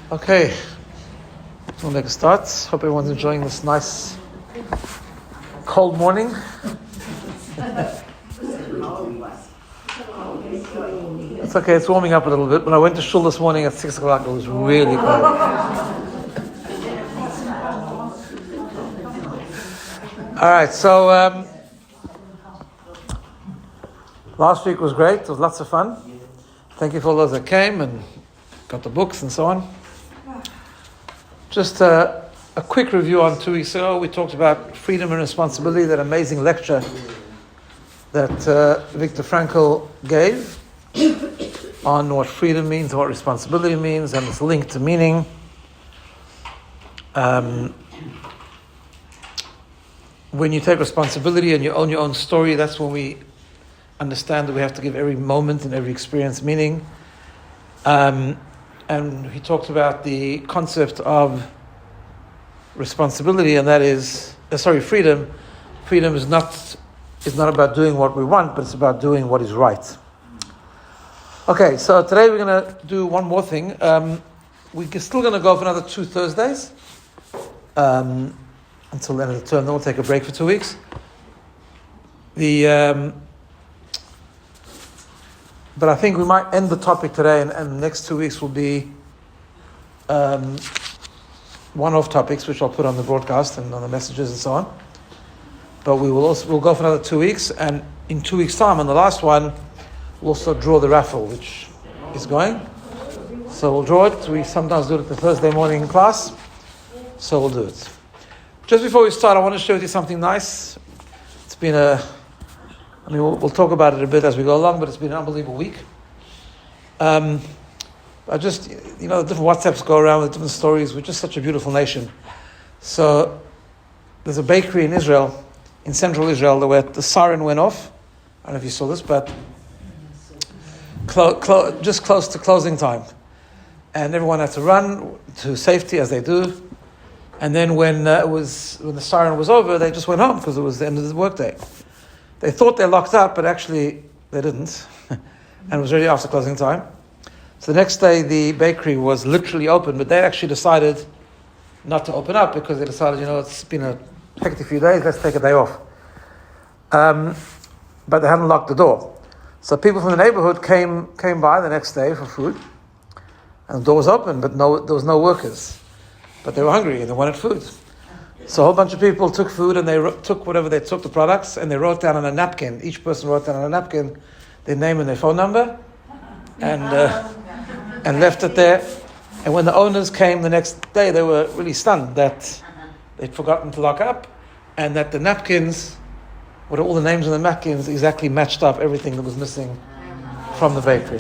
Okay, we'll make a start. Hope everyone's enjoying this nice cold morning. It's okay, it's warming up a little bit. When I went to shul this morning at 6 o'clock, it was really cold. Alright, so last week was great. It was lots of fun. Thank you for all those that came and got the books and so on. Just a quick review on 2 weeks ago. We talked about freedom and responsibility, that amazing lecture that Viktor Frankel gave on what freedom means, what responsibility means, and its link to meaning. When you take responsibility and you own your own story, that's when we understand that we have to give every moment and every experience meaning. And he talked about the concept of responsibility, and that is, freedom. Freedom is not about doing what we want, but it's about doing what is right. Okay, so today we're going to do one more thing. We're still going to go for another 2 Thursdays until the end of the term. Then we'll take a break for 2 weeks. But I think we might end the topic today, and the next 2 weeks will be one-off topics, which I'll put on the broadcast and on the messages and so on. But we'll go for another 2 weeks, and in 2 weeks' time, on the last one, we'll also draw the raffle, which is going. So we'll draw it. We sometimes do it at the Thursday morning class, so we'll do it. Just before we start, I want to share with you something nice. It's been we'll talk about it a bit as we go along, but it's been an unbelievable week. I just, the different WhatsApps go around with different stories. We're just such a beautiful nation. So there's a bakery in Israel, in central Israel, where the siren went off. I don't know if you saw this, but just close to closing time. And everyone had to run to safety, as they do. And then when the siren was over, they just went home because it was the end of the workday. They thought they locked up, but actually they didn't. And it was already after closing time. So the next day the bakery was literally open, but they actually decided not to open up because they decided, it's been a hectic few days, let's take a day off. But they hadn't locked the door. So people from the neighborhood came by the next day for food. And the door was open, but there was no workers. But they were hungry and they wanted food. So a whole bunch of people took food, and they took whatever they took, the products, and they wrote down on a napkin. Each person wrote down on a napkin their name and their phone number, and left it there. And when the owners came the next day, they were really stunned that they'd forgotten to lock up, and that the napkins, what all the names on the napkins exactly matched up everything that was missing from the bakery.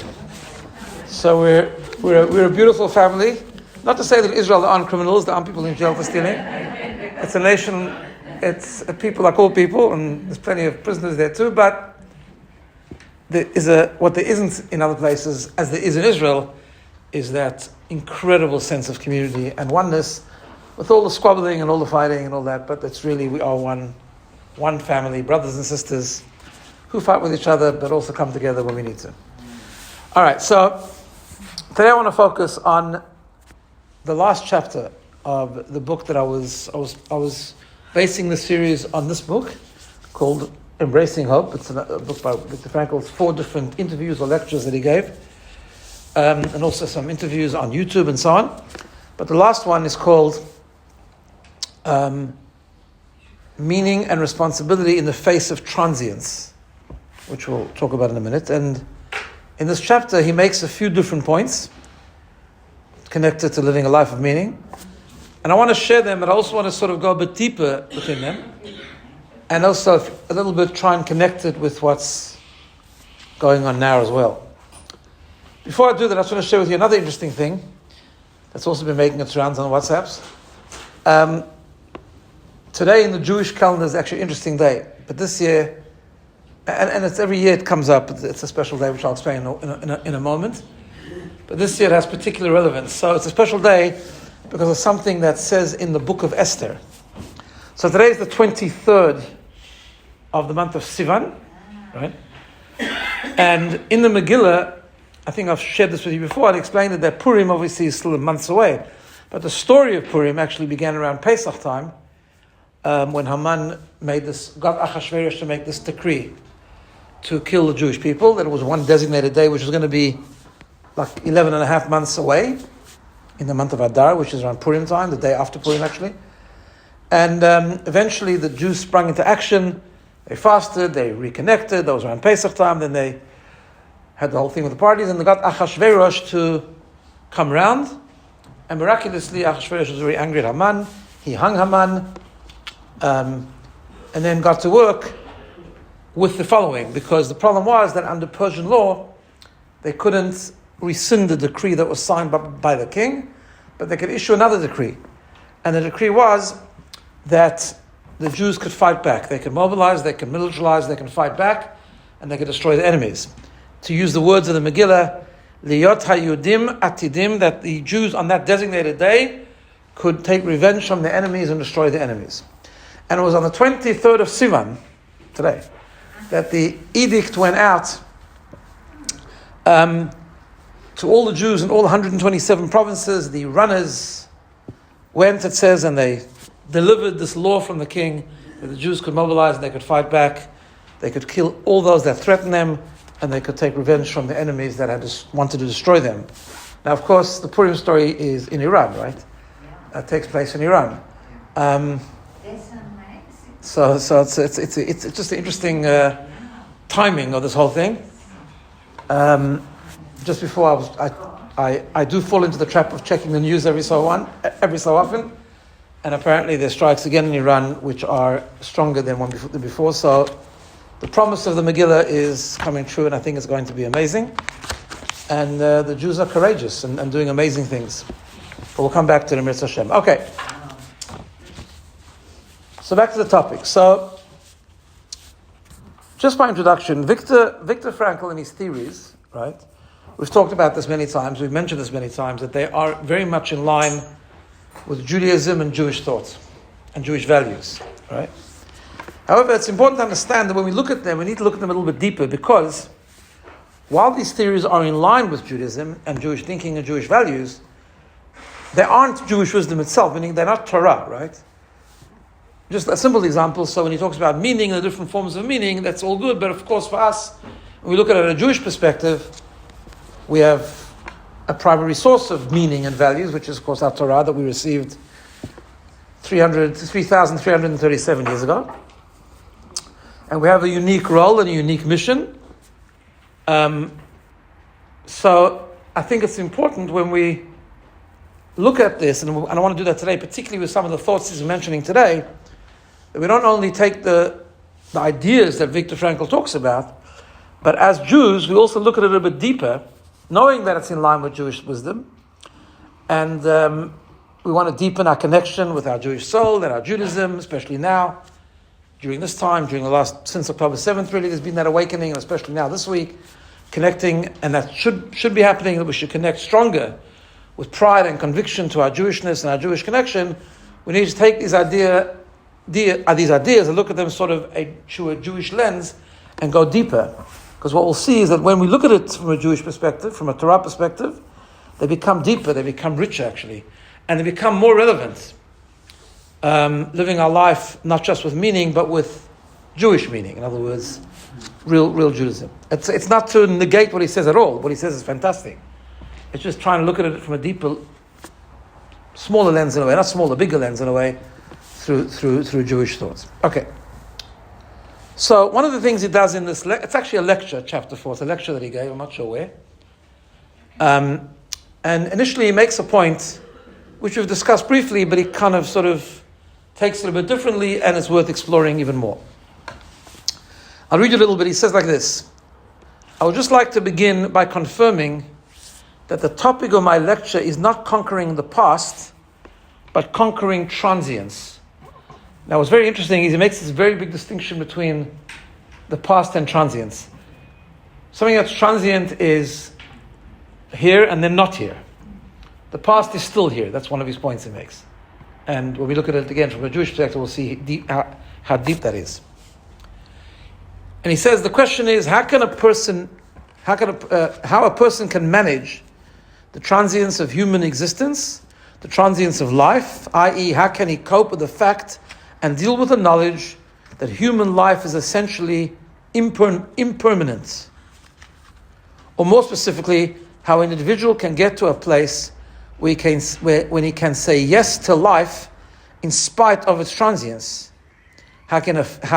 So we're a beautiful family. Not to say that in Israel there aren't criminals, there aren't people in jail for stealing. It's a nation, it's a people like all people, and there's plenty of prisoners there too, but what there isn't in other places, as there is in Israel, is that incredible sense of community and oneness, with all the squabbling and all the fighting and all that, but it's really, we are one family, brothers and sisters, who fight with each other, but also come together when we need to. Alright, so today I want to focus on the last chapter of the book that I was basing the series on, this book called Embracing Hope. It's a book by Viktor Frankel. It's 4 different interviews or lectures that he gave, and also some interviews on YouTube and so on. But the last one is called Meaning and Responsibility in the Face of Transience, which we'll talk about in a minute. And in this chapter, he makes a few different points connected to living a life of meaning. And I want to share them, but I also want to sort of go a bit deeper within them. And also a little bit try and connect it with what's going on now as well. Before I do that, I just want to share with you another interesting thing that's also been making its rounds on WhatsApps. Today in the Jewish calendar is actually an interesting day. But this year, and it's every year it comes up, it's a special day which I'll explain in a moment. But this year it has particular relevance. So it's a special day because of something that says in the book of Esther. So today is the 23rd of the month of Sivan, right? And in the Megillah, I think I've shared this with you before. I explained that Purim obviously is still months away, but the story of Purim actually began around Pesach time, when Haman got Achashverosh to make this decree to kill the Jewish people. That it was one designated day, which was going to be like 11 and a half months away, in the month of Adar, which is around Purim time, the day after Purim actually. And eventually the Jews sprung into action. They fasted, they reconnected. That was around Pesach time. Then they had the whole thing with the parties, and they got Achashverosh to come round. And miraculously, Achashverosh was very angry at Haman. He hung Haman, and then got to work with the following, because the problem was that under Persian law, they couldn't rescind the decree that was signed by the king, but they could issue another decree. And the decree was that the Jews could fight back. They could mobilize, they could militarize, they can fight back, and they could destroy the enemies. To use the words of the Megillah, Liyot hayudim atidim, that the Jews on that designated day could take revenge from the enemies and destroy the enemies. And it was on the 23rd of Sivan, today, that the edict went out to all the Jews in all 127 provinces. The runners went, it says, and they delivered this law from the king that the Jews could mobilize and they could fight back. They could kill all those that threatened them, and they could take revenge from the enemies that had wanted to destroy them. Now, of course, the Purim story is in Iran, right? Yeah. It takes place in Iran. So it's just an interesting timing of this whole thing. Just before I do fall into the trap of checking the news every so often, and apparently there's strikes again in Iran which are stronger than one before. So the promise of the Megillah is coming true, and I think it's going to be amazing. And the Jews are courageous and doing amazing things. But we'll come back to the Mitzvah Hashem. Okay. So back to the topic. So, just by introduction, Viktor Frankel and his theories, right? We've talked about this many times, we've mentioned this many times, that they are very much in line with Judaism and Jewish thought and Jewish values, right? However, it's important to understand that when we look at them, we need to look at them a little bit deeper, because while these theories are in line with Judaism and Jewish thinking and Jewish values, they aren't Jewish wisdom itself, meaning they're not Torah, right? Just a simple example, so when he talks about meaning and the different forms of meaning, that's all good, but of course for us, when we look at it at a Jewish perspective, we have a primary source of meaning and values, which is of course our Torah that we received 3,337 years ago. And we have a unique role and a unique mission. So I think it's important when we look at this, and I want to do that today, particularly with some of the thoughts he's mentioning today, that we don't only take the ideas that Viktor Frankl talks about, but as Jews, we also look at it a little bit deeper, knowing that it's in line with Jewish wisdom, and we want to deepen our connection with our Jewish soul and our Judaism, especially now, during this time, since October 7th, really, there's been that awakening, and especially now this week, connecting, and that should be happening, that we should connect stronger with pride and conviction to our Jewishness and our Jewish connection. We need to take these ideas and look at them sort of through a Jewish lens and go deeper. Because what we'll see is that when we look at it from a Jewish perspective, from a Torah perspective, they become deeper, they become richer actually, and they become more relevant. Living our life not just with meaning, but with Jewish meaning. In other words, real Judaism. It's not to negate what he says at all. What he says is fantastic. It's just trying to look at it from a deeper, smaller lens in a way, not smaller, bigger lens in a way, through Jewish thoughts. Okay. So one of the things he does in this, it's actually a lecture, chapter 4. It's a lecture that he gave, I'm not sure where. And initially he makes a point, which we've discussed briefly, but he kind of sort of takes it a bit differently, and it's worth exploring even more. I'll read you a little bit. He says like this: I would just like to begin by confirming that the topic of my lecture is not conquering the past, but conquering transience. Now, what's very interesting is he makes this very big distinction between the past and transience. Something that's transient is here and then not here. The past is still here. That's one of his points he makes. And when we look at it again from a Jewish perspective, we'll see how deep that is. And he says the question is, how can a person how a person can manage the transience of human existence, the transience of life, i.e., how can he cope with the fact and deal with the knowledge that human life is essentially impermanent. Or more specifically, how an individual can get to a place when he can say yes to life in spite of its transience. How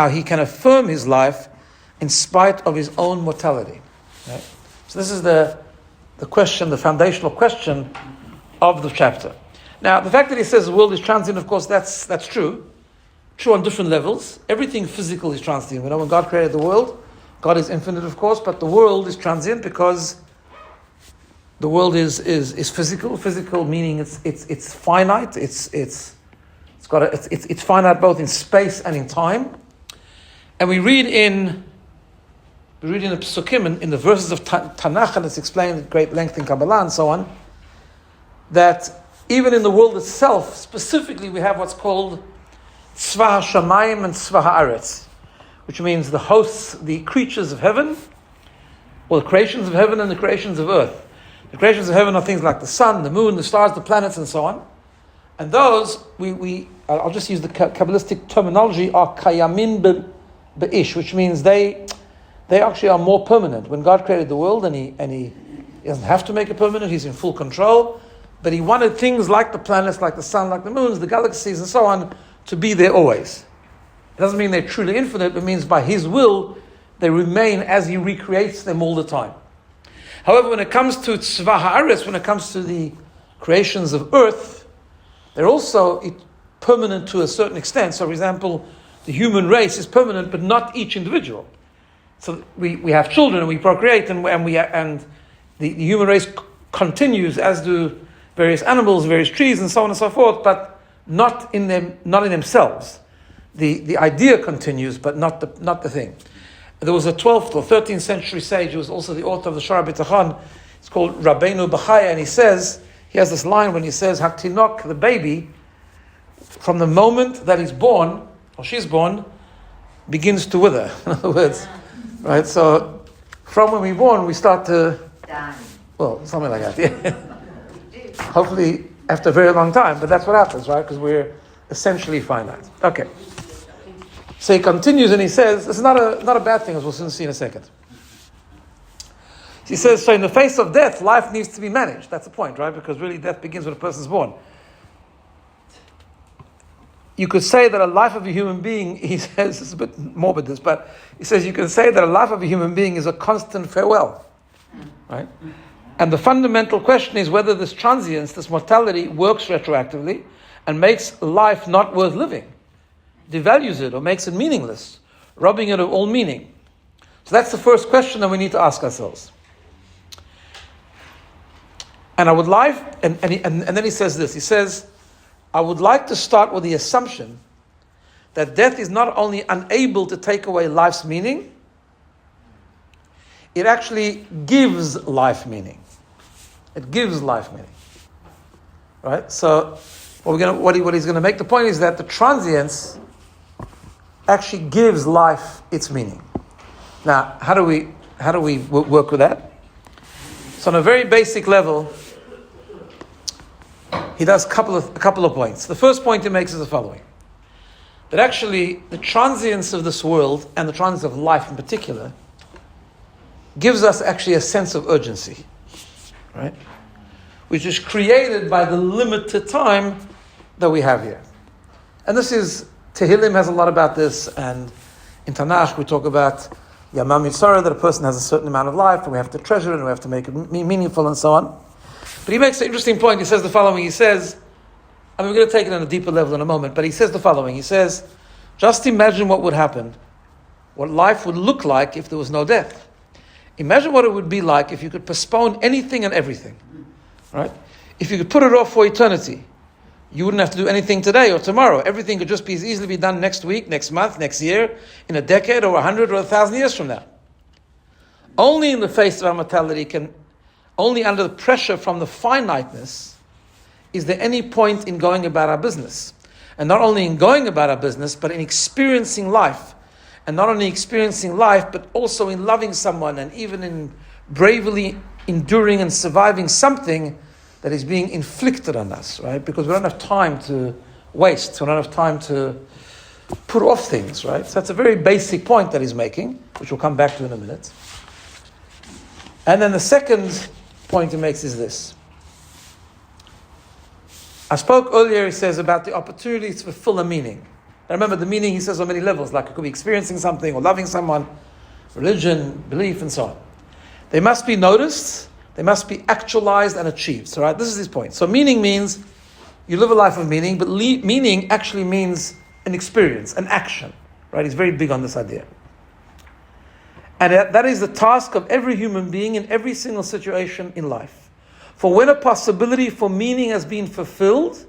he can affirm his life in spite of his own mortality. Right? So this is the question, the foundational question of the chapter. Now, the fact that he says the world is transient, of course, that's true. True on different levels. Everything physical is transient. We know when God created the world, God is infinite, of course, but the world is transient because the world is physical. Physical meaning it's finite. It's finite both in space and in time. And we read in the Psukim, in the verses of Tanakh, and it's explained at great length in Kabbalah and so on, that even in the world itself, specifically, we have what's called Tzva HaShamayim and Tzva HaAretz, which means the hosts, the creatures of heaven, or the creations of heaven and the creations of earth. The creations of heaven are things like the sun, the moon, the stars, the planets, and so on. And those, I'll just use the Kabbalistic terminology, are kayamin be'ish, which means they actually are more permanent. When God created the world, and he doesn't have to make it permanent, he's in full control, but he wanted things like the planets, like the sun, like the moons, the galaxies, and so on, to be there always. It doesn't mean they're truly infinite, but it means by his will, they remain as he recreates them all the time. However, when it comes to Tzva Ha'aretz, when it comes to the creations of earth, they're also permanent to a certain extent. So, for example, the human race is permanent, but not each individual. So we have children and we procreate, and the human race continues, as do various animals, various trees, and so on and so forth, but not in themselves. The idea continues, but not the thing. There was a 12th or 13th century sage who was also the author of the Shara B'Tachon. It's called Rabbeinu B'Chaya, and he has this line when he says, Haktinok, the baby, from the moment that he's born, or she's born, begins to wither. In other words, right? So, from when we're born, we start to die. Well, something like that, yeah. Hopefully, after a very long time, but that's what happens, right? Because we're essentially finite. Okay. So he continues and he says, this is not a bad thing, as we'll soon see in a second. He says, so in the face of death, life needs to be managed. That's the point, right? Because really death begins when a person's born. You could say that a life of a human being, he says, it's a bit morbid this, but he says you can say that a life of a human being is a constant farewell, right? And the fundamental question is whether this transience, this mortality, works retroactively and makes life not worth living, devalues it or makes it meaningless, robbing it of all meaning. So that's the first question that we need to ask ourselves. And I would like, and then he says this, he says, I would like to start with the assumption that death is not only unable to take away life's meaning, it actually gives life meaning. It gives life meaning. Right? So what he's going to make the point is that the transience actually gives life its meaning. Now, how do we work with that? So on a very basic level, he does a couple of points. The first point he makes is the following: that actually the transience of this world and the transience of life in particular gives us actually a sense of urgency, right? Which is created by the limited time that we have here. And this is, Tehillim has a lot about this, and in Tanakh we talk about Yamam Yitzhara, that a person has a certain amount of life and we have to treasure it and we have to make it meaningful and so on. But he makes an interesting point. He says the following. He says, we're going to take it on a deeper level in a moment, but he says the following. He says, just imagine what would happen, what life would look like if there was no death. Imagine what it would be like if you could postpone anything and everything, right? If you could put it off for eternity, you wouldn't have to do anything today or tomorrow. Everything could just be as easily be done next week, next month, next year, in a decade or 100 or 1,000 years from now. Only in the face of our mortality only under the pressure from the finiteness is there any point in going about our business. And not only in going about our business, but in experiencing life. And not only experiencing life, but also in loving someone, and even in bravely enduring and surviving something that is being inflicted on us, right? Because we don't have time to waste, we don't have time to put off things, right? So that's a very basic point that he's making, which we'll come back to in a minute. And then the second point he makes is this. I spoke earlier, he says, about the opportunity to fulfill a meaning. Now remember, the meaning, he says, on many levels, like it could be experiencing something or loving someone, religion, belief, and so on. They must be noticed, they must be actualized and achieved. So, right, this is his point. So meaning means you live a life of meaning, but meaning actually means an experience, an action. Right? He's very big on this idea. And that is the task of every human being in every single situation in life. For when a possibility for meaning has been fulfilled,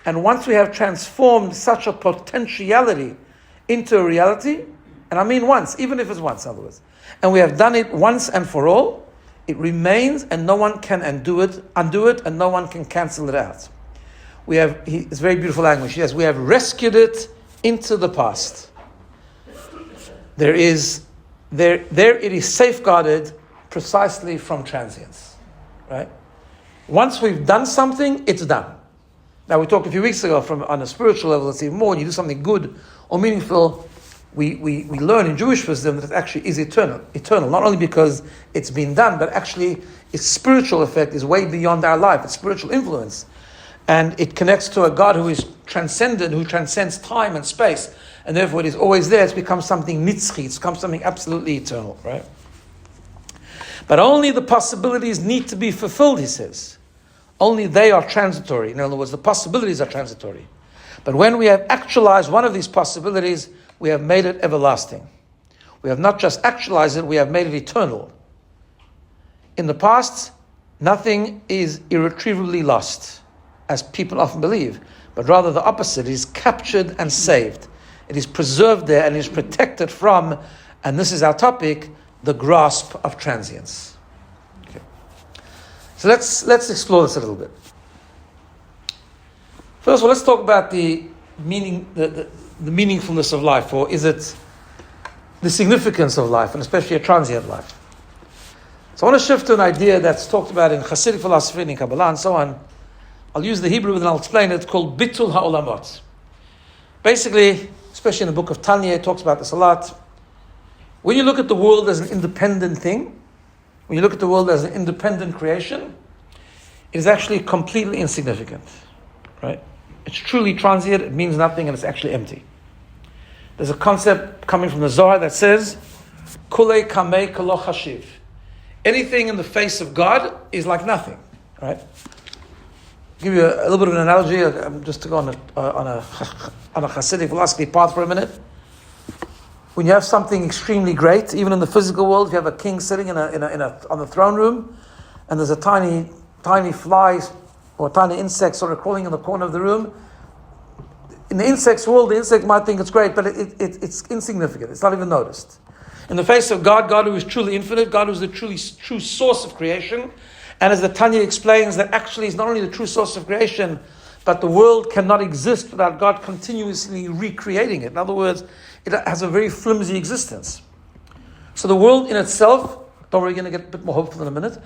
and once we have transformed such a potentiality into a reality, and I mean once, even if it's once, in other words, and we have done it once and for all, it remains and no one can undo it, and no one can cancel it out. It's very beautiful language. Yes, we have rescued it into the past. There it is safeguarded precisely from transience. Right? Once we've done something, it's done. Now we talked a few weeks ago on a spiritual level, it's even more, when you do something good or meaningful, we learn in Jewish wisdom that it actually is eternal. Eternal, not only because it's been done, but actually its spiritual effect is way beyond our life, its spiritual influence. And it connects to a God who is transcendent, who transcends time and space. And therefore it is always there. It's become something nitzchi. It's become something absolutely eternal, right? But only the possibilities need to be fulfilled, he says. Only they are transitory. In other words, the possibilities are transitory. But when we have actualized one of these possibilities, we have made it everlasting. We have not just actualized it, we have made it eternal. In the past, nothing is irretrievably lost, as people often believe, but rather the opposite. It is captured and saved. It is preserved there and is protected from, and this is our topic, the grasp of transience. Okay. So let's explore this a little bit. First of all, let's talk about the meaning, the meaningfulness of life, or is it the significance of life, and especially a transient life. So I want to shift to an idea that's talked about in Hasidic philosophy and in Kabbalah and so on. I'll use the Hebrew and I'll explain it, called Bitul HaOlamot. Basically, especially in the book of Tanya, it talks about this a lot. When you look at the world as an independent thing, when you look at the world as an independent creation, it is actually completely insignificant, right? It's truly transient, it means nothing, and it's actually empty. There's a concept coming from the Zohar that says, Kulei kamei kalo chashiv. Anything in the face of God is like nothing, right? I'll give you a little bit of an analogy, just to go on a Hasidic philosophy path for a minute. When you have something extremely great, even in the physical world, if you have a king sitting on the throne room, and there's a tiny fly or tiny insect sort of crawling in the corner of the room. In the insect's world, the insect might think it's great, but it's insignificant. It's not even noticed. In the face of God, God who is truly infinite, God who is the true source of creation, and as the Tanya explains, that actually is not only the true source of creation, but the world cannot exist without God continuously recreating it. In other words, it has a very flimsy existence. So the world in itself, don't worry, we're going to get a bit more hopeful in a minute,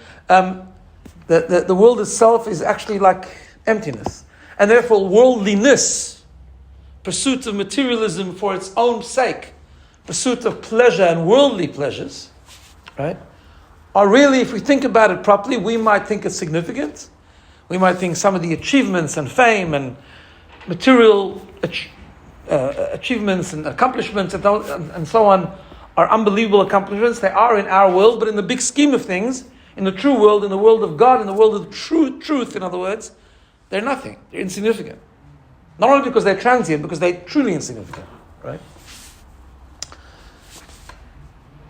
the world itself is actually like emptiness. And therefore worldliness, pursuit of materialism for its own sake, pursuit of pleasure and worldly pleasures, right, are really, if we think about it properly, we might think it's significant. We might think some of the achievements and fame and material achievements and accomplishments and so on are unbelievable accomplishments. They are in our world, but in the big scheme of things, in the true world, in the world of God, in the world of truth, in other words, they're nothing. They're insignificant. Not only because they're transient, because they're truly insignificant, right?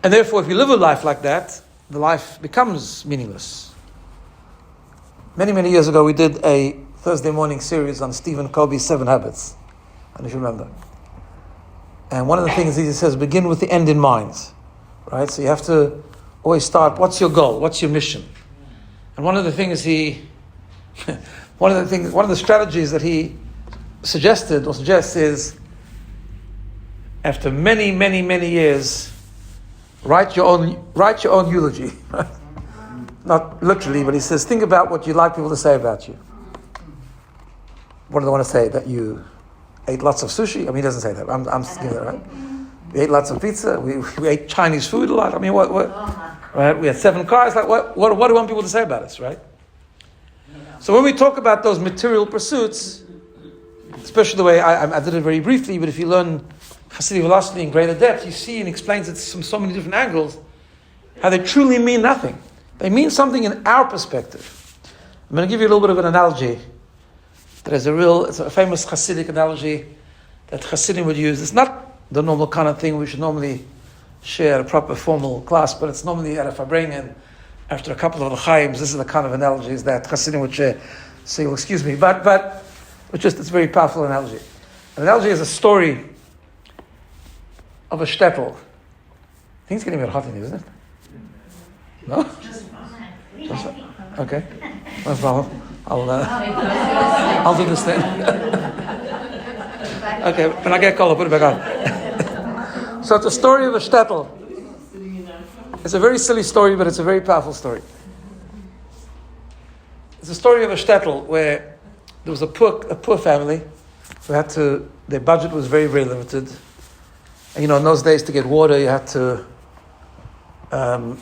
And therefore, if you live a life like that, the life becomes meaningless. Many, many years ago, we did a Thursday morning series on Stephen Covey's 7 Habits. I don't know if you remember. And one of the things he says, begin with the end in mind, right? So you have to always start, what's your goal? What's your mission? And one of the things one of the strategies that he suggests is, after many, many, many years, write your own eulogy. not literally, but he says, think about what you'd like people to say about you. What do they want to say? That you ate lots of sushi? I mean, he doesn't say that. I'm thinking that, right? We ate lots of pizza. We ate Chinese food a lot. I mean, what? Right? We had 7 cars. Like, what do you want people to say about us, right? So when we talk about those material pursuits, especially the way I did it very briefly, but if you learn Hasidic philosophy in greater depth, you see and explains it from so many different angles, how they truly mean nothing. They mean something in our perspective. I'm going to give you a little bit of an analogy. It's a famous Hasidic analogy that Hasidim would use. It's not the normal kind of thing we should normally share a proper formal class, but it's normally at a Fabrengen after a couple of the Chaims. This is the kind of analogies that Hasidim would share. So you'll excuse me, but it's a very powerful analogy. An analogy is a story of a shtetl. I think it's getting a bit hot in here, isn't it? No? Okay. No problem. I'll do this thing. Okay, when I get cold, I'll put it back on. So it's a story of a shtetl. It's a very silly story, but it's a very powerful story. It's a story of a shtetl where there was a poor family who had to, their budget was very, very limited. And in those days to get water, you had to go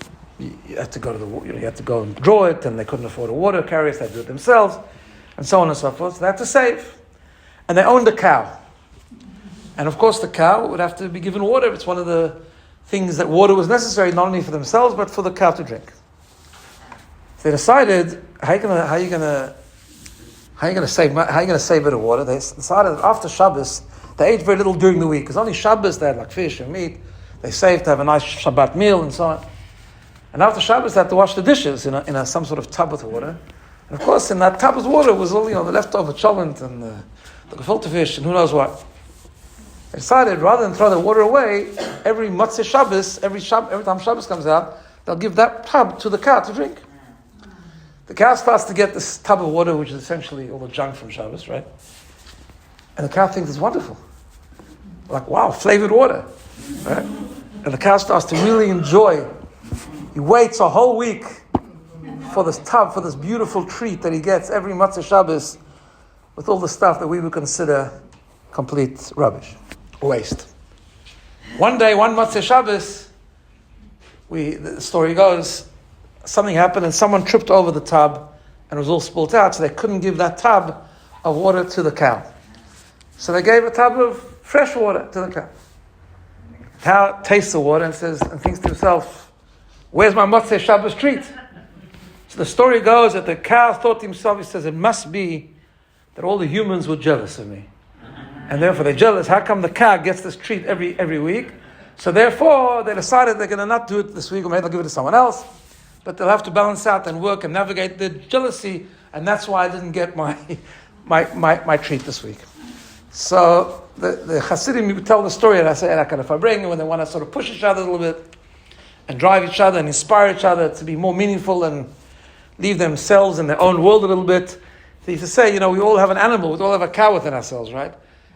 to the, you had to go and draw it, and they couldn't afford a water carrier, so they had to do it themselves, and so on and so forth. So they had to save. And they owned a cow. And of course the cow would have to be given water. It's one of the things that water was necessary, not only for themselves, but for the cow to drink. So they decided, how are you gonna save a bit of water? They decided that after Shabbos, they ate very little during the week, because only Shabbos they had like fish and meat. They saved to have a nice Shabbat meal and so on. And after Shabbos, they had to wash the dishes in some sort of tub with water. And of course, in that tub with water was all the leftover cholent and the gefilte fish and who knows what. They decided, rather than throw the water away, every Motzei Shabbos, every time Shabbos comes out, they'll give that tub to the cow to drink. The cow starts to get this tub of water, which is essentially all the junk from Shabbos, right? And the cow thinks it's wonderful. Like, wow, flavored water, right? And the cow starts to really enjoy. He waits a whole week for this tub, for this beautiful treat that he gets every Motzei Shabbos with all the stuff that we would consider complete rubbish, waste. One day, one Motzei Shabbos, the story goes, something happened and someone tripped over the tub and it was all spilled out, so they couldn't give that tub of water to the cow. So they gave a tub of fresh water to the cow. The cow tastes the water and thinks to himself, where's my Motzei Shabbos treat? So the story goes that the cow thought to himself, he says, it must be that all the humans were jealous of me. And therefore they're jealous. How come the cow gets this treat every week? So therefore they decided they're going to not do it this week, or maybe they'll give it to someone else. But they'll have to balance out and work and navigate the jealousy, and that's why I didn't get my treat this week. So the Hasidim would tell the story, and I say, if I bring, when they want to sort of push each other a little bit, and drive each other and inspire each other to be more meaningful and leave themselves in their own world a little bit. They used to say, we all have an animal, we all have a cow within ourselves, right?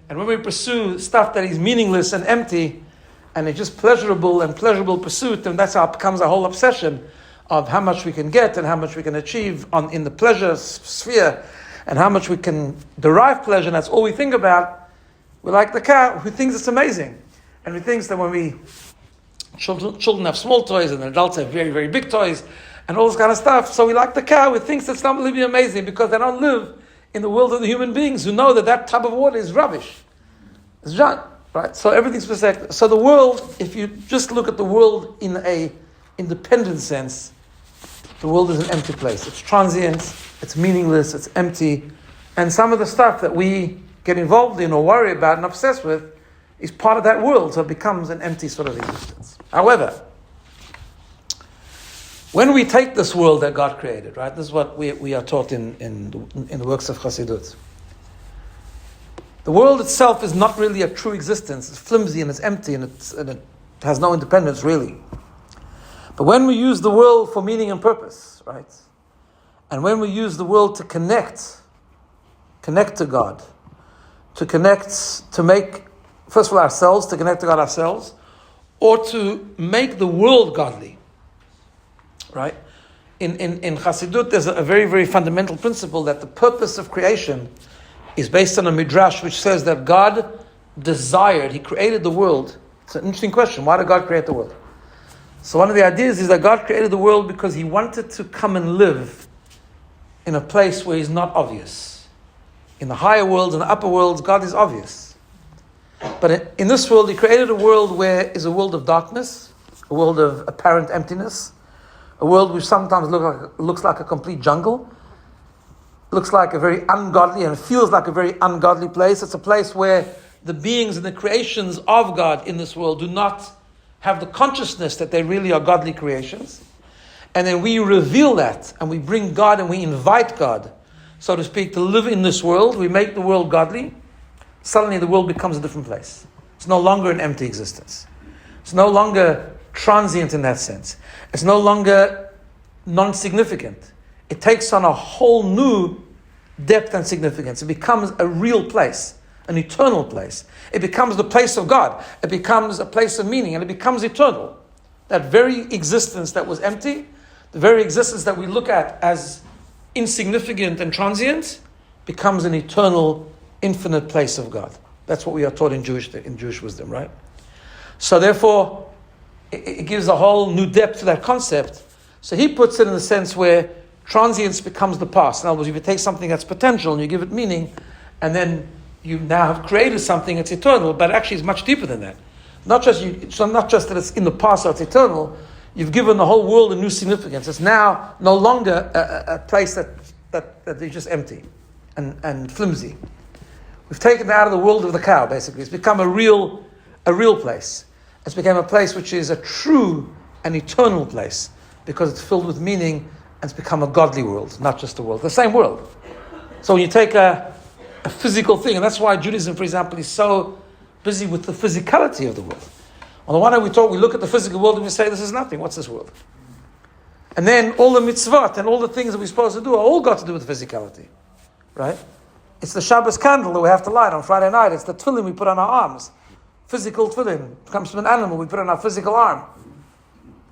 And when we pursue stuff that is meaningless and empty, and it's just pleasurable pursuit, then that's how it becomes a whole obsession of how much we can get and how much we can achieve in the pleasure sphere, and how much we can derive pleasure, and that's all we think about. We're like the cow who thinks it's amazing. And who thinks that when children have small toys and adults have very, very big toys and all this kind of stuff. So we like the cow who thinks it's unbelievably amazing because they don't live in the world of the human beings who know that tub of water is rubbish. It's junk, right? So everything's perspective. So the world, if you just look at the world in a independent sense, the world is an empty place. It's transient, it's meaningless, it's empty. And some of the stuff that we get involved in or worry about and obsessed with is part of that world, so it becomes an empty sort of existence. However, when we take this world that God created, right, this is what we are taught in the works of Chassidut. The world itself is not really a true existence. It's flimsy and it's empty and it has no independence really. But when we use the world for meaning and purpose, right, and when we use the world to connect to God, to make, first of all, ourselves, to connect to God ourselves, or to make the world godly, right? in Chassidut, there's a very, very fundamental principle that the purpose of creation is based on a midrash which says that God desired, He created the world. It's an interesting question. Why did God create the world? So one of the ideas is that God created the world because He wanted to come and live in a place where He's not obvious. In the higher worlds and the upper worlds, God is obvious. But in this world, He created a world where is a world of darkness, a world of apparent emptiness, a world which sometimes looks like a complete jungle, looks like a very ungodly and feels like a very ungodly place. It's a place where the beings and the creations of God in this world do not have the consciousness that they really are godly creations. And then we reveal that and we bring God and we invite God, so to speak, to live in this world. We make the world godly. Suddenly the world becomes a different place. It's no longer an empty existence. It's no longer transient in that sense. It's no longer non-significant. It takes on a whole new depth and significance. It becomes a real place, an eternal place. It becomes the place of God. It becomes a place of meaning, and it becomes eternal. That very existence that was empty, the very existence that we look at as insignificant and transient, becomes an eternal, infinite place of God. That's what we are taught in Jewish wisdom, right? So therefore, it gives a whole new depth to that concept. So he puts it in the sense where transience becomes the past. In other words, if you take something that's potential and you give it meaning, and then you now have created something that's eternal, but actually it's much deeper than that. Not just that it's in the past or it's eternal. You've given the whole world a new significance. It's now no longer a place that is just empty and flimsy. We've taken it out of the world of the cow, basically. It's become a real place. It's become a place which is a true and eternal place because it's filled with meaning and it's become a godly world, not just a world. The same world. So when you take a physical thing, and that's why Judaism, for example, is so busy with the physicality of the world. On the one hand, we look at the physical world and we say, this is nothing. What's this world? And then all the mitzvot and all the things that we're supposed to do are all got to do with physicality. Right? It's the Shabbos candle that we have to light on Friday night. It's the tefillin we put on our arms. Physical tefillin. It comes from an animal we put on our physical arm.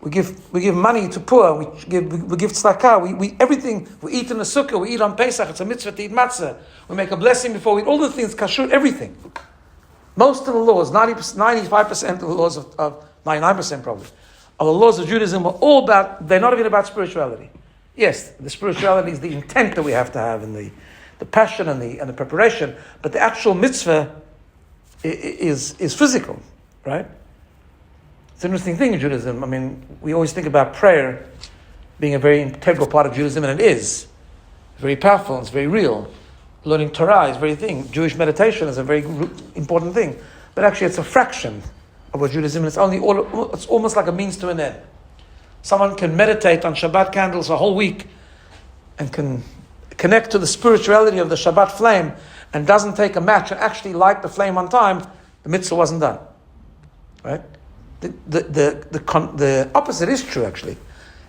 We give money to poor. We give tzedakah. We everything. We eat in the sukkah. We eat on Pesach. It's a mitzvah to eat matzah. We make a blessing before we eat. All the things, kashrut, everything. Most of the laws, 95% of the laws of 99% probably, of the laws of Judaism are all about, they're not even about spirituality. Yes, the spirituality is the intent that we have to have and the passion and the preparation, but the actual mitzvah is physical, right? It's an interesting thing in Judaism. I mean, we always think about prayer being a very integral part of Judaism, and it is. It's very powerful, it's very real. Learning Torah is a very thing. Jewish meditation is a very important thing. But actually it's a fraction of what Judaism is. It's almost like a means to an end. Someone can meditate on Shabbat candles a whole week and can connect to the spirituality of the Shabbat flame and doesn't take a match and actually light the flame on time, the mitzvah wasn't done. Right? The opposite is true, actually.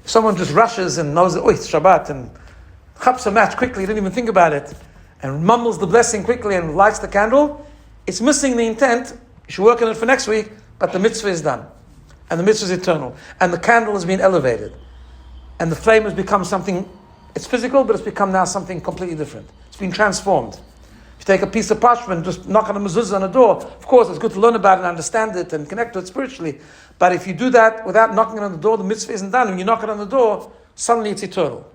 If someone just rushes and knows that, it's Shabbat, and chaps a match quickly, didn't even think about it, and mumbles the blessing quickly and lights the candle, it's missing the intent. You should work on it for next week, but the mitzvah is done. And the mitzvah is eternal. And the candle has been elevated. And the flame has become something, it's physical, but it's become now something completely different. It's been transformed. If you take a piece of parchment, just knock on a mezuzah on a door, of course it's good to learn about it and understand it and connect to it spiritually. But if you do that without knocking on the door, the mitzvah isn't done. When you knock it on the door, suddenly it's eternal.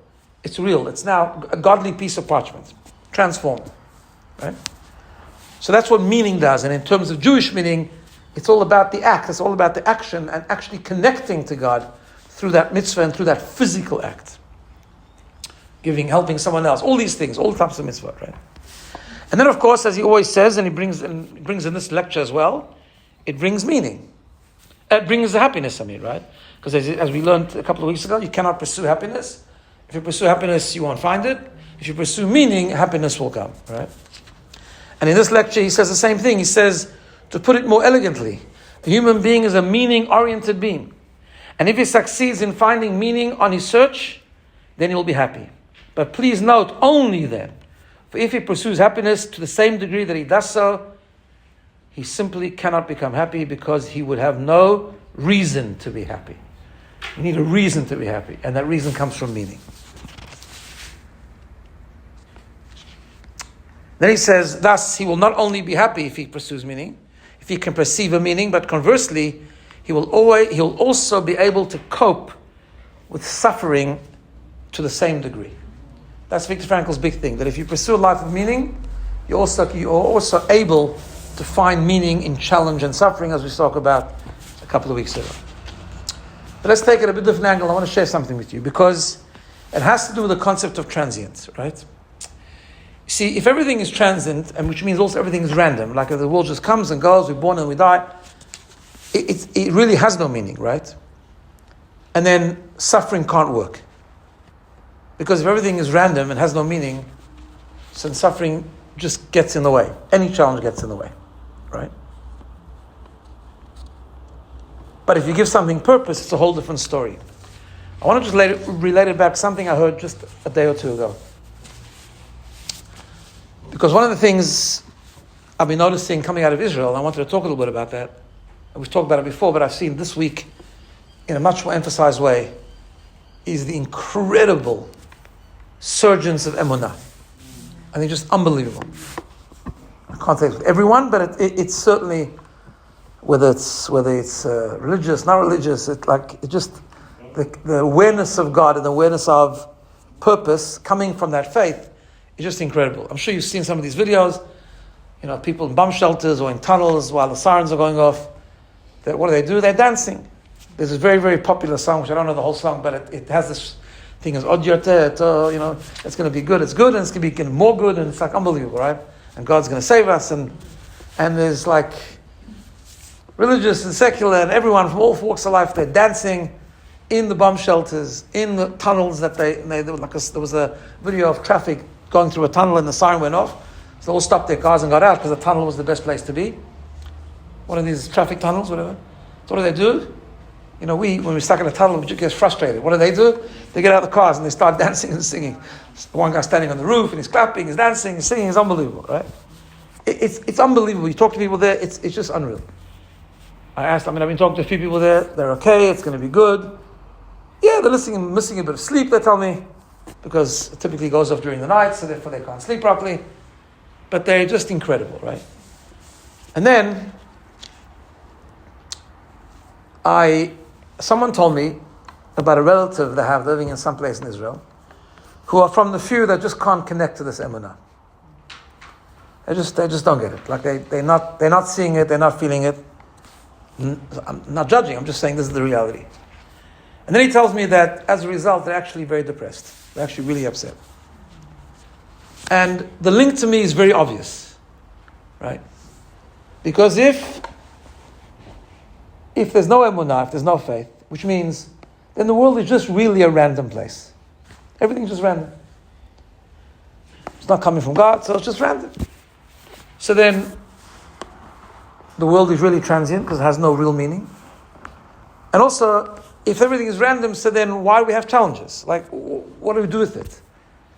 It's real. It's now a godly piece of parchment. Transformed. Right? So that's what meaning does. And in terms of Jewish meaning, it's all about the act. It's all about the action and actually connecting to God through that mitzvah and through that physical act. Helping someone else. All these things, all types of mitzvah, right? And then of course, as he always says, and he brings in this lecture as well, it brings meaning. It brings the happiness, right? Because as we learned a couple of weeks ago, you cannot pursue happiness. If you pursue happiness, you won't find it. If you pursue meaning, happiness will come, right? And in this lecture, he says the same thing. He says, to put it more elegantly, a human being is a meaning-oriented being. And if he succeeds in finding meaning on his search, then he will be happy. But please note, only then. For if he pursues happiness to the same degree that he does so, he simply cannot become happy because he would have no reason to be happy. You need a reason to be happy, and that reason comes from meaning. Then he says, thus he will not only be happy if he pursues meaning, if he can perceive a meaning, but conversely, he'll also be able to cope with suffering to the same degree. That's Viktor Frankel's big thing, that if you pursue a life of meaning, you're also able to find meaning in challenge and suffering, as we spoke about a couple of weeks ago. But let's take it a bit different angle. I want to share something with you, because it has to do with the concept of transient, right? See, if everything is transient, and which means also everything is random, like if the world just comes and goes, we're born and we die, it really has no meaning, right? And then suffering can't work. Because if everything is random and has no meaning, then suffering just gets in the way. Any challenge gets in the way, right? But if you give something purpose, it's a whole different story. I want to just relate it back to something I heard just a day or two ago. Because one of the things I've been noticing coming out of Israel, and I wanted to talk a little bit about that. We've talked about it before, but I've seen this week in a much more emphasized way, is the incredible surgence of emunah. I think just unbelievable. I can't say it's with everyone, but it's certainly, whether it's religious, not religious, the awareness of God and the awareness of purpose coming from that faith is just incredible. I'm sure you've seen some of these videos, people in bomb shelters or in tunnels while the sirens are going off. That what do? They're dancing. There's this very, very popular song, which I don't know the whole song, but it has this thing as it's going to be good. It's good, and it's going to be more good, and it's like unbelievable, right? And God's going to save us, and there's like religious and secular and everyone from all walks of life. They're dancing in the bomb shelters, in the tunnels that there was a video of traffic going through a tunnel and the siren went off. So they all stopped their cars and got out because the tunnel was the best place to be. One of these traffic tunnels, whatever. So what do? When we're stuck in a tunnel, we just get frustrated. What do? They get out of the cars and they start dancing and singing. One guy standing on the roof and he's clapping, he's dancing, he's singing. It's unbelievable, right? It's unbelievable. You talk to people there, it's just unreal. I've been talking to a few people there. They're okay. It's going to be good. Yeah, they're missing a bit of sleep, they tell me, because it typically goes off during the night, so therefore they can't sleep properly. But they're just incredible, right? And then someone told me about a relative they have living in some place in Israel, who are from the few that just can't connect to this emunah. They just don't get it. Like they're not seeing it, they're not feeling it. I'm not judging, I'm just saying this is the reality. And then he tells me that as a result, they're actually very depressed. They're actually really upset. And the link to me is very obvious, right? Because if there's no emunah, if there's no faith, which means then the world is just really a random place. Everything's just random. It's not coming from God, so it's just random. So then the world is really transient because it has no real meaning. And also, if everything is random, so then why do we have challenges? Like, what do we do with it?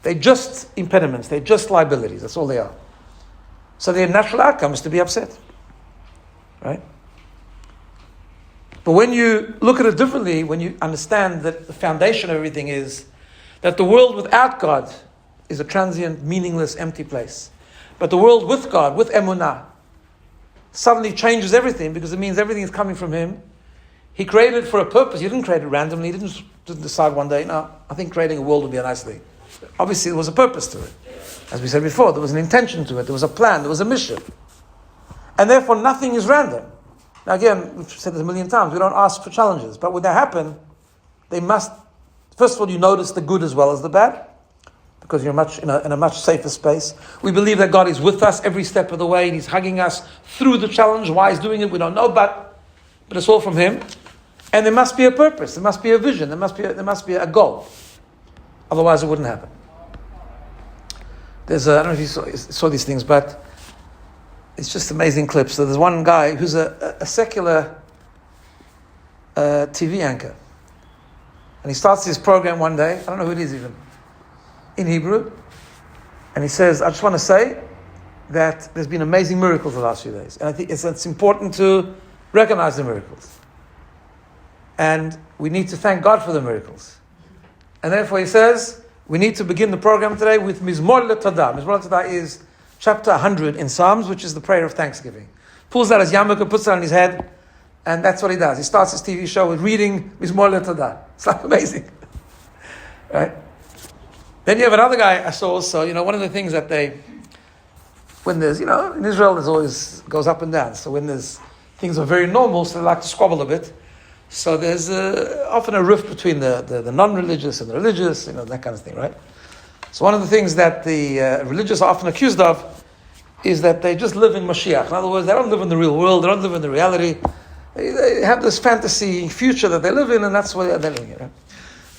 They're just impediments. They're just liabilities. That's all they are. So their natural outcome is to be upset. Right? But when you look at it differently, when you understand that the foundation of everything is that the world without God is a transient, meaningless, empty place. But the world with God, with emunah, suddenly changes everything because it means everything is coming from Him. He created it for a purpose. He didn't create it randomly. He didn't decide one day, no, I think creating a world would be a nice thing. Obviously, there was a purpose to it. As we said before, there was an intention to it. There was a plan. There was a mission. And therefore, nothing is random. Now again, we've said this a million times, we don't ask for challenges. But when they happen, they must, first of all, you notice the good as well as the bad, because you're in a much safer space. We believe that God is with us every step of the way, and He's hugging us through the challenge. Why He's doing it, we don't know, but it's all from Him. And there must be a purpose, there must be a vision, there must be a goal. Otherwise it wouldn't happen. I don't know if you saw these things, but it's just amazing clips. So there's one guy who's a secular TV anchor. And he starts his program one day, I don't know who it is even, in Hebrew. And he says, I just want to say that there's been amazing miracles the last few days. And I think it's important to recognize the miracles. And we need to thank God for the miracles. And therefore he says, we need to begin the program today with Mizmor LeTodah. Mizmor LeTodah is chapter 100 in Psalms, which is the prayer of thanksgiving. Pulls out his yarmulke, puts it on his head, and that's what he does. He starts his TV show with reading Mizmor LeTodah. It's like amazing. Right? Then you have another guy I saw also, one of the things that when there's, in Israel there's always, goes up and down. So when things are very normal, so they like to squabble a bit. So there's often a rift between the non-religious and the religious, that kind of thing, right? So one of the things that the religious are often accused of is that they just live in Mashiach. In other words, they don't live in the real world, they don't live in the reality. They have this fantasy future that they live in, and that's where they're living it, right?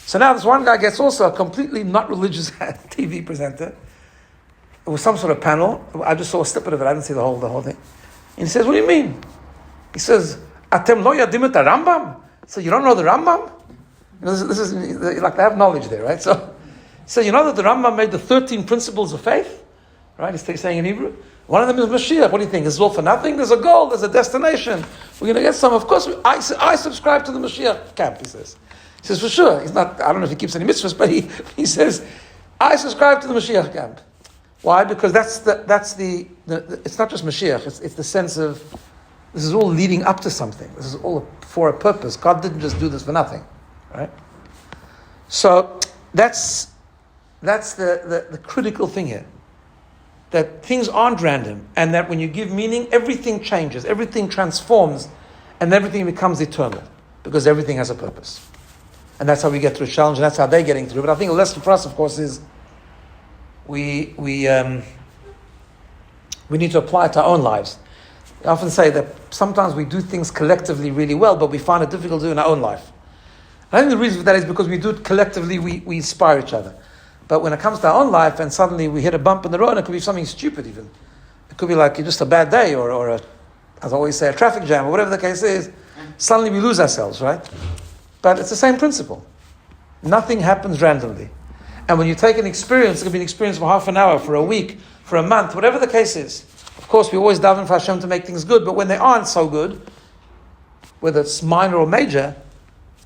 So now this one guy gets also a completely not religious TV presenter. It was some sort of panel. I just saw a snippet of it. I didn't see the whole thing. And he says, "What do you mean?" He says, "Atem lo yadim et Rambam." So you don't know the Rambam? This is like they have knowledge there, right? So you know that the Rambam made the 13 principles of faith, right? He's saying in Hebrew. One of them is Mashiach. What do you think? Is this all for nothing? There's a goal. There's a destination. We're going to get some. Of course, I subscribe to the Mashiach camp. He says. He says for sure. He's not. I don't know if he keeps any mitzvahs, but he says, I subscribe to the Mashiach camp. Why? Because that's the it's not just Mashiach. It's the sense of this is all leading up to something. This is all for a purpose. God didn't just do this for nothing, right? So that's the critical thing here. That things aren't random, and that when you give meaning, everything changes, everything transforms, and everything becomes eternal because everything has a purpose. And that's how we get through a challenge, and that's how they're getting through. But I think a lesson for us, of course, is we need to apply it to our own lives. I often say that sometimes we do things collectively really well, but we find it difficult to do in our own life. And I think the reason for that is because we do it collectively, we inspire each other. But when it comes to our own life and suddenly we hit a bump in the road, it could be something stupid even. It could be like just a bad day or as I always say, a traffic jam or whatever the case is. Suddenly we lose ourselves, right? But it's the same principle. Nothing happens randomly. And when you take an experience, it could be an experience for half an hour, for a week, for a month, whatever the case is. Of course, we always daven for Hashem to make things good, but when they aren't so good, whether it's minor or major,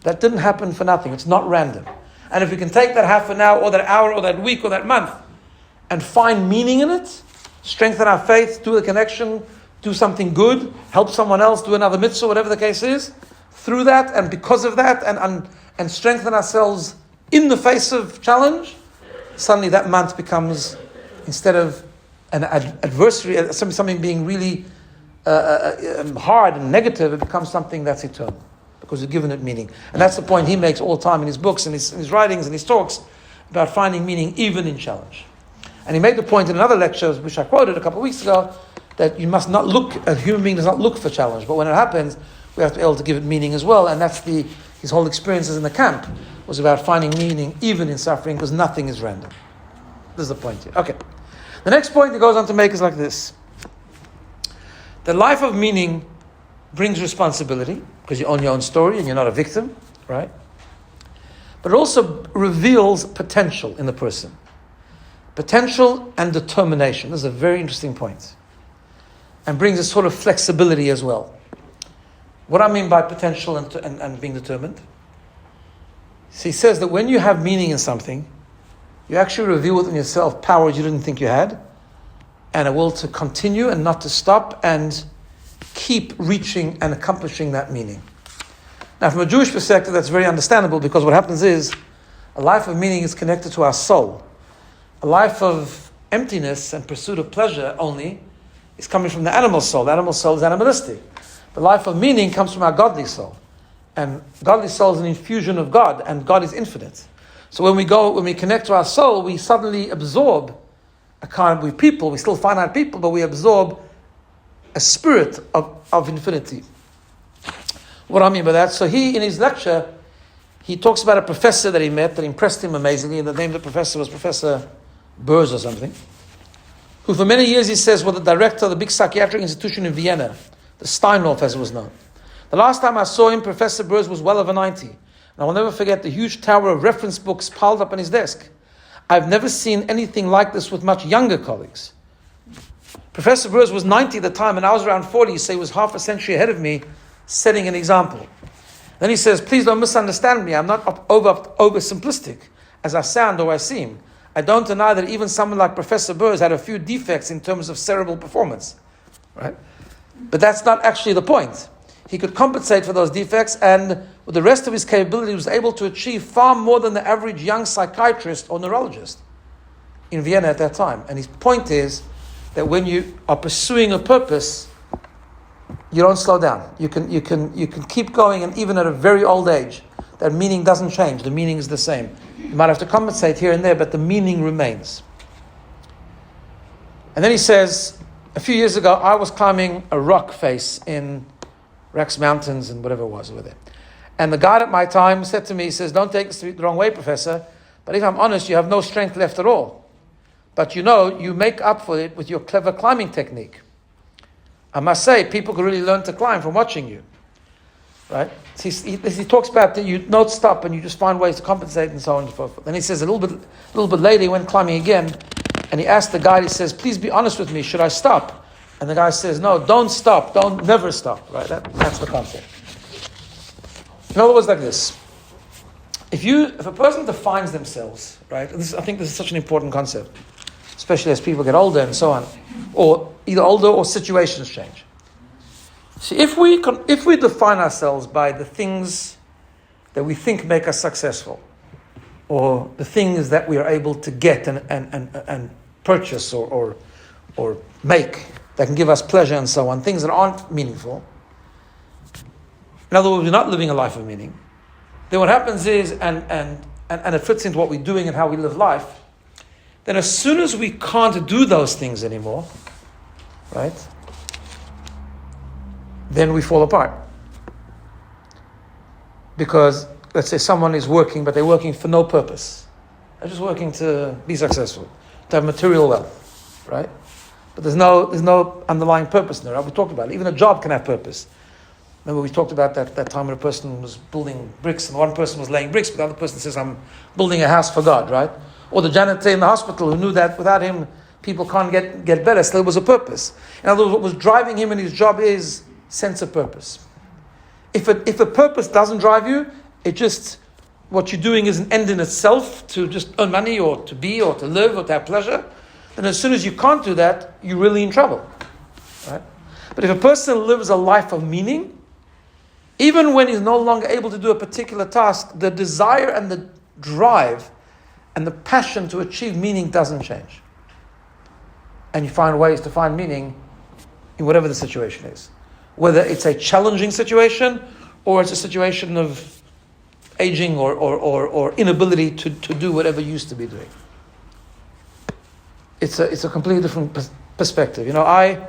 that didn't happen for nothing. It's not random. And if we can take that half an hour or that hour or that week or that month and find meaning in it, strengthen our faith, do the connection, do something good, help someone else, do another mitzvah, whatever the case is, through that and because of that and strengthen ourselves in the face of challenge, suddenly that month becomes, instead of an adversary, something being really hard and negative, it becomes something that's eternal. Because we've given it meaning. And that's the point he makes all the time in his books and his writings and his talks about finding meaning even in challenge. And he made the point in another lecture, which I quoted a couple of weeks ago, that you must not look, a human being does not look for challenge, but when it happens, we have to be able to give it meaning as well. And that's his whole experiences in the camp was about finding meaning even in suffering, because nothing is random. This is the point here. Okay. The next point he goes on to make is like this. The life of meaning brings responsibility, because you own your own story and you're not a victim, right? But it also reveals potential in the person. Potential and determination. This is a very interesting point. And brings a sort of flexibility as well. What I mean by potential and being determined? So he says that when you have meaning in something, you actually reveal within yourself powers you didn't think you had, and a will to continue and not to stop and keep reaching and accomplishing that meaning. Now, from a Jewish perspective, that's very understandable, because what happens is a life of meaning is connected to our soul. A life of emptiness and pursuit of pleasure only is coming from the animal soul. The animal soul is animalistic. The life of meaning comes from our godly soul. And godly soul is an infusion of God, and God is infinite. So when we connect to our soul, we suddenly absorb we people, we still finite people, but we absorb a spirit of infinity. What I mean by that? So in his lecture, he talks about a professor that he met that impressed him amazingly, and the name of the professor was Professor Burz or something, who for many years, he says, was the director of the big psychiatric institution in Vienna, the Steinhoff as it was known. The last time I saw him, Professor Burz was well over 90. And I will never forget the huge tower of reference books piled up on his desk. I've never seen anything like this with much younger colleagues. Professor Burz was 90 at the time, and I was around 40, so he was half a century ahead of me, setting an example. Then he says, please don't misunderstand me. I'm not over simplistic as I sound or I seem. I don't deny that even someone like Professor Burrs had a few defects in terms of cerebral performance, right? But that's not actually the point. He could compensate for those defects, and with the rest of his capability, he was able to achieve far more than the average young psychiatrist or neurologist in Vienna at that time. And his point is that when you are pursuing a purpose, you don't slow down. You can keep going, and even at a very old age, that meaning doesn't change. The meaning is the same. You might have to compensate here and there, but the meaning remains. And then he says, a few years ago, I was climbing a rock face in Rex Mountains and whatever it was over there. And the guide at my time said to me, he says, don't take this the wrong way, Professor, but if I'm honest, you have no strength left at all. But you make up for it with your clever climbing technique. I must say, people can really learn to climb from watching you. Right? He talks about that you don't stop and you just find ways to compensate and so on and so forth. Then he says a little bit later he went climbing again, and he asked the guide, he says, please be honest with me, should I stop? And the guy says, no, don't stop, never stop. Right? That's the concept. In other words, like this. If a person defines themselves, right, I think this is such an important concept, especially as people get older and so on, or either older or situations change. See, if we define ourselves by the things that we think make us successful, or the things that we are able to get and purchase or make that can give us pleasure and so on, things that aren't meaningful, in other words, we're not living a life of meaning, then what happens is, and it fits into what we're doing and how we live life, then as soon as we can't do those things anymore, right, then we fall apart. Because, let's say someone is working, but they're working for no purpose. They're just working to be successful, to have material wealth, right? But there's no underlying purpose in there. We talked about it. Even a job can have purpose. Remember we talked about that time when a person was building bricks, and one person was laying bricks, but the other person says, I'm building a house for God, right? Or the janitor in the hospital who knew that without him, people can't get better. Still, there was a purpose. In other words, what was driving him in his job is sense of purpose. If a purpose doesn't drive you, what you're doing is an end in itself to just earn money or to be or to live or to have pleasure, then as soon as you can't do that, you're really in trouble. Right? But if a person lives a life of meaning, even when he's no longer able to do a particular task, the desire and the drive and the passion to achieve meaning doesn't change. And you find ways to find meaning in whatever the situation is. Whether it's a challenging situation or it's a situation of aging or inability to do whatever you used to be doing. It's a completely different perspective. I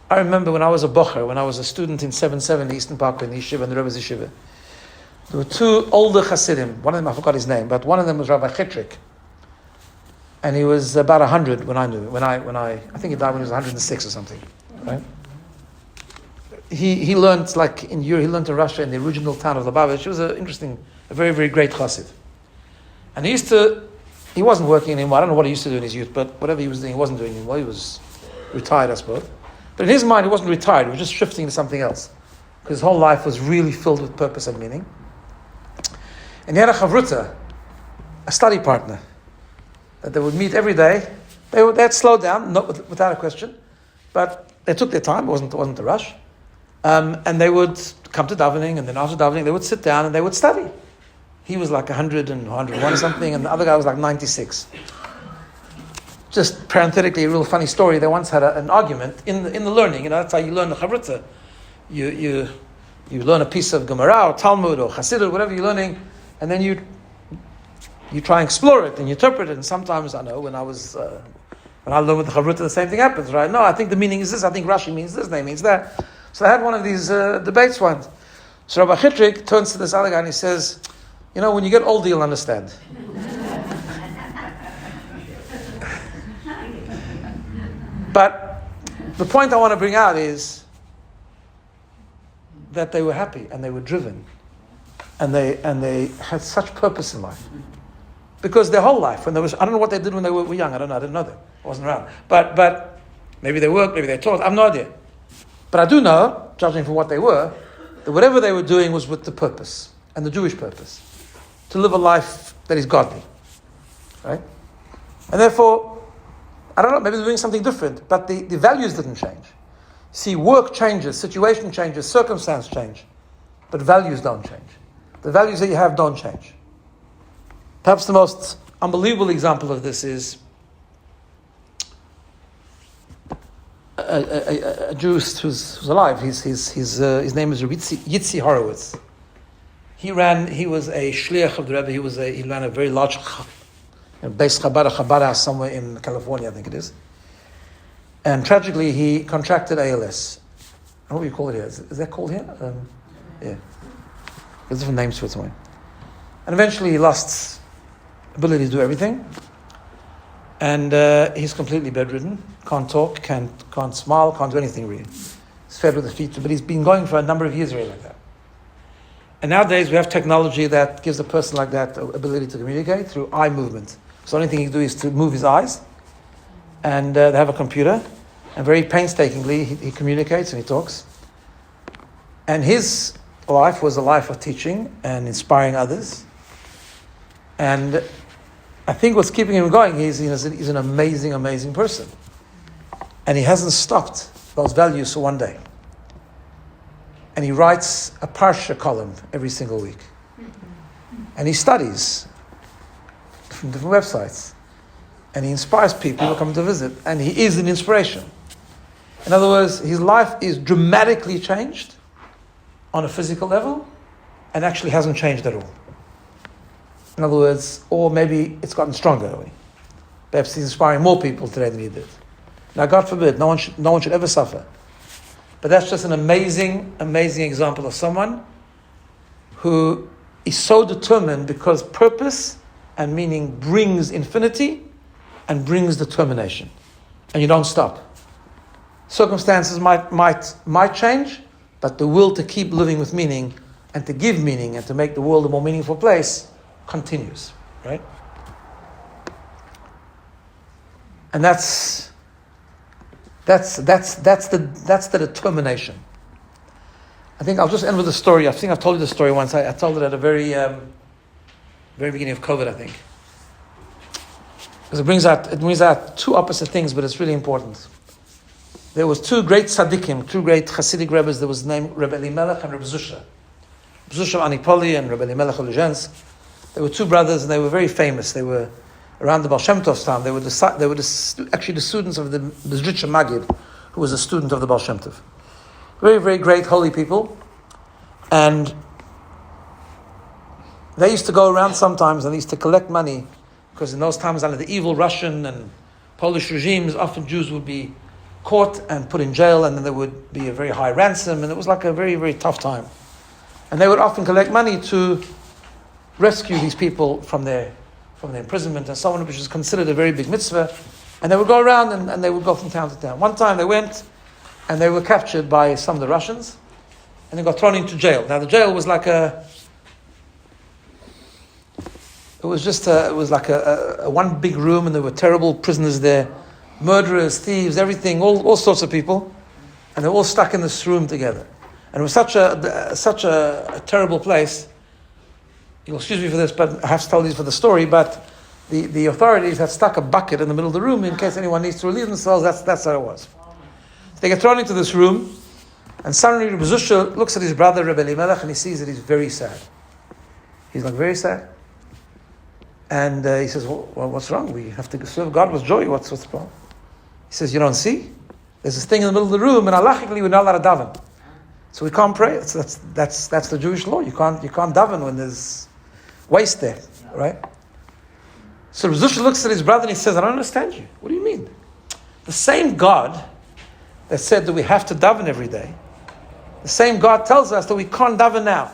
remember when I was a bocher, when I was a student in 770 Eastern Parkway in the yeshiva, in the Rebbe's yeshiva, there were two older Hasidim. One of them, I forgot his name, but one of them was Rabbi G. And he was about 100 when I knew. I think he died when he was 106 or something, right? He learned, like in Europe, he learned in Russia in the original town of Lubavitch. He was a very, very great chassid. And he wasn't working anymore. I don't know what he used to do in his youth, but whatever he was doing, he wasn't doing anymore. He was retired, I suppose. But in his mind, he wasn't retired. He was just shifting to something else. Because his whole life was really filled with purpose and meaning. And he had a chavruta, a study partner, that they would meet every day. They had slowed down, without a question, but they took their time. It wasn't a rush. And they would come to davening, and then after davening, they would sit down and they would study. He was like 100 and 101 or something, and the other guy was like 96. Just parenthetically, a real funny story. They once had an argument in the learning. That's how you learn the chavruta. You learn a piece of Gemara or Talmud or Chassidut, whatever you're learning, and then you try and explore it and you interpret it. And sometimes I know when I learn with the chavruta, the same thing happens, right? No, I think the meaning is this. I think Rashi means this. They means that. So I had one of these debates once. So Rabbi Chitrik turns to this other guy and he says, when you get older, you'll understand. But the point I want to bring out is that they were happy and they were driven and they had such purpose in life. Because their whole life, I don't know what they did when they were young. I didn't know them. I wasn't around. But maybe they worked, maybe they taught. I have no idea. But I do know, judging from what they were, that whatever they were doing was with the purpose, and the Jewish purpose, to live a life that is godly, right? And therefore, I don't know, maybe they're doing something different, but the values didn't change. See, work changes, situation changes, circumstance change, but values don't change. The values that you have don't change. Perhaps the most unbelievable example of this is a Jew who's alive. His name is Rabbi G Horowitz. He was a shliach of the Rebbe. He ran a very large Beis Chabad somewhere in California, I think it is. And tragically, he contracted ALS. I don't know what you call it here. Is that called here? Yeah. There's different names for it somewhere. And eventually he lost ability to do everything. And he's completely bedridden. Can't talk, can't smile, can't do anything really. He's fed with the feet. But he's been going for a number of years really like that. And nowadays we have technology that gives a person like that the ability to communicate through eye movement. So the only thing he can do is to move his eyes. And they have a computer. And very painstakingly he communicates and he talks. And his life was a life of teaching and inspiring others. And I think what's keeping him going is he's an amazing, amazing person. And he hasn't stopped those values for one day. And he writes a Parsha column every single week. And he studies from different websites. And he inspires people who come to visit. And he is an inspiration. In other words, his life is dramatically changed on a physical level and actually hasn't changed at all. In other words, or maybe it's gotten stronger. Perhaps he's inspiring more people today than he did. Now, God forbid, no one should ever suffer. But that's just an amazing, amazing example of someone who is so determined because purpose and meaning brings infinity and brings determination. And you don't stop. Circumstances might change, but the will to keep living with meaning and to give meaning and to make the world a more meaningful place continues, right? And that's the determination. I think I'll just end with a story. I think I've told you the story once. I told it at a very beginning of COVID, I think. Because it brings out two opposite things, but it's really important. There was two great tzaddikim, two great Hasidic Rebbes. There was named Rabbi Elimelech and Rabbi Zusha. Rabbi Zusha of Anipoli and Rabbi Elimelech of Lezhensk. They were two brothers, and they were very famous. They were around the Baal Shem Tov's time. They were actually the students of the Mizritcha Magid, who was a student of the Baal Shem Tov. Very, very great holy people. And they used to go around sometimes and they used to collect money, because in those times under the evil Russian and Polish regimes, often Jews would be caught and put in jail, and then there would be a very high ransom, and it was like a very, very tough time. And they would often collect money to rescue these people from their imprisonment and so on, which was considered a very big mitzvah. And they would go around and they would go from town to town. One time they went and they were captured by some of the Russians and they got thrown into jail. Now the jail was like a one big room, and there were terrible prisoners there, murderers, thieves, everything, all sorts of people, and they were all stuck in this room together. And it was such a terrible place. You'll excuse me for this, but I have to tell these for the story. But the authorities had stuck a bucket in the middle of the room in case anyone needs to relieve themselves. That's how it was. So they get thrown into this room, and suddenly Rabbi Zusha looks at his brother Rabbi Elimelech, and he sees that he's very sad. He's like very sad. And he says, well, what's wrong? We have to serve God with joy. What's the problem? He says, you don't see? There's this thing in the middle of the room, and halachically we're not allowed to daven. So we can't pray. That's the Jewish law. You can't daven when there's waste there, right? So Rabbi Zusha looks at his brother and he says, I don't understand you. What do you mean? The same God that said that we have to daven every day, the same God tells us that we can't daven now.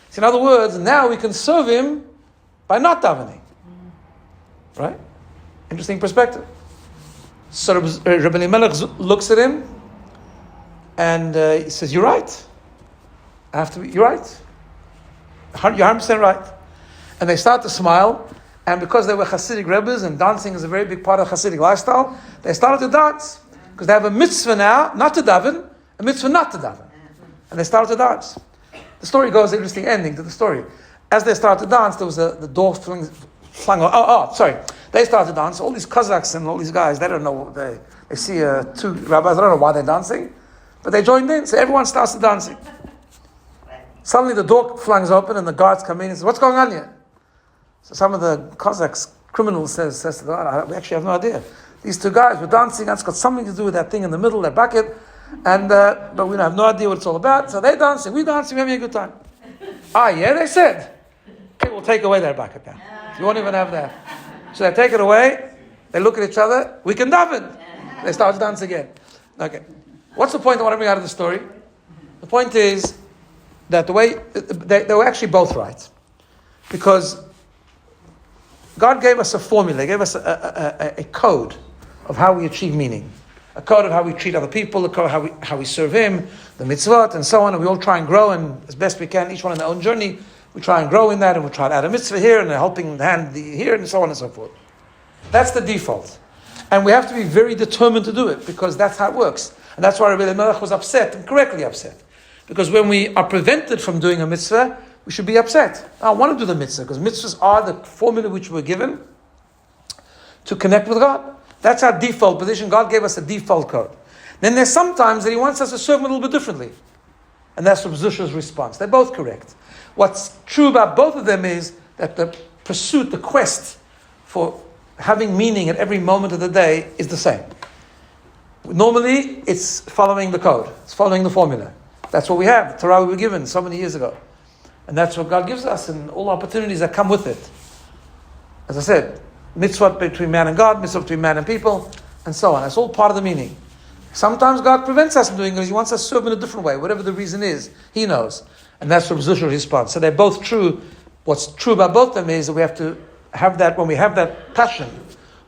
So in other words, now we can serve Him by not davening. Right? Interesting perspective. So Rabbi Elimelech looks at him and he says, you're right. You're right. You're 100% right. And they start to smile, and because they were Hasidic Rebbes and dancing is a very big part of Hasidic lifestyle, they started to dance. Because they have a mitzvah now, not to daven, a mitzvah not to daven. And they started to dance. The story goes, interesting ending to the story. As they started to dance, there was the door flung sorry. They started to dance. All these Kazakhs and all these guys, they don't know. They see two rabbis. I don't know why they're dancing, but they joined in. So everyone starts to dancing. Suddenly the door flings open and the guards come in and say, "What's going on here?" So some of the Cossacks criminals says to the guard, "We actually have no idea. These two guys were dancing. That's got something to do with that thing in the middle, that bucket, and but we have no idea what it's all about. So they're dancing. We're dancing. We're having a good time." Yeah, they said. Okay, we'll take away that bucket now. You won't even have that. So they take it away. They look at each other. We can daven. They start to dance again. Okay. What's the point I want to bring out of the story? The point is that the way they were actually both right, because God gave us a formula. He gave us a code of how we achieve meaning, a code of how we treat other people, a code of how we serve Him, the mitzvot, and so on. And we all try and grow, and as best we can, each one on their own journey, we try and grow in that, and we try to add a mitzvah here and a helping hand here, and so on and so forth. That's the default, and we have to be very determined to do it, because that's how it works. And that's why Rabbi Melech was upset, and correctly upset, because when we are prevented from doing a mitzvah, we should be upset. I want to do the mitzvah, because mitzvahs are the formula which we're given to connect with God. That's our default position. God gave us a default code. Then there's sometimes that He wants us to serve Him a little bit differently. And that's Rabbi Zusha's response. They're both correct. What's true about both of them is that the pursuit, the quest for having meaning at every moment of the day is the same. Normally, it's following the code. It's following the formula. That's what we have. The Torah we were given so many years ago. And that's what God gives us, and all opportunities that come with it. As I said, mitzvot between man and God, mitzvot between man and people, and so on. That's all part of the meaning. Sometimes God prevents us from doing it. He wants us to serve in a different way. Whatever the reason is, He knows. And that's Rabbi Zusha's response. So they're both true. What's true about both of them is that we have to have that, when we have that passion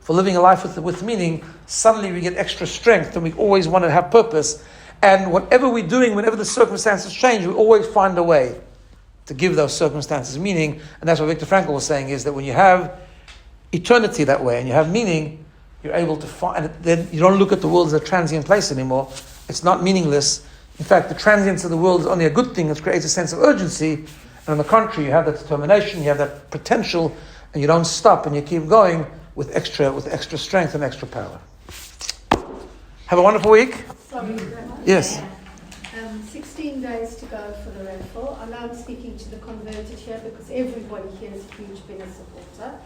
for living a life with meaning, suddenly we get extra strength, and we always want to have purpose. And whatever we're doing, whenever the circumstances change, we always find a way to give those circumstances meaning. And that's what Viktor Frankel was saying, is that when you have eternity that way and you have meaning, you're able to find, and then you don't look at the world as a transient place anymore. It's not meaningless. In fact, the transience of the world is only a good thing. It creates a sense of urgency. And on the contrary, you have that determination, you have that potential, and you don't stop, and you keep going with extra strength and extra power. Have a wonderful week. Sorry, yes. 16 days to go for the raffle. I know I'm speaking to the converted here because everybody here is a huge BINA supporter.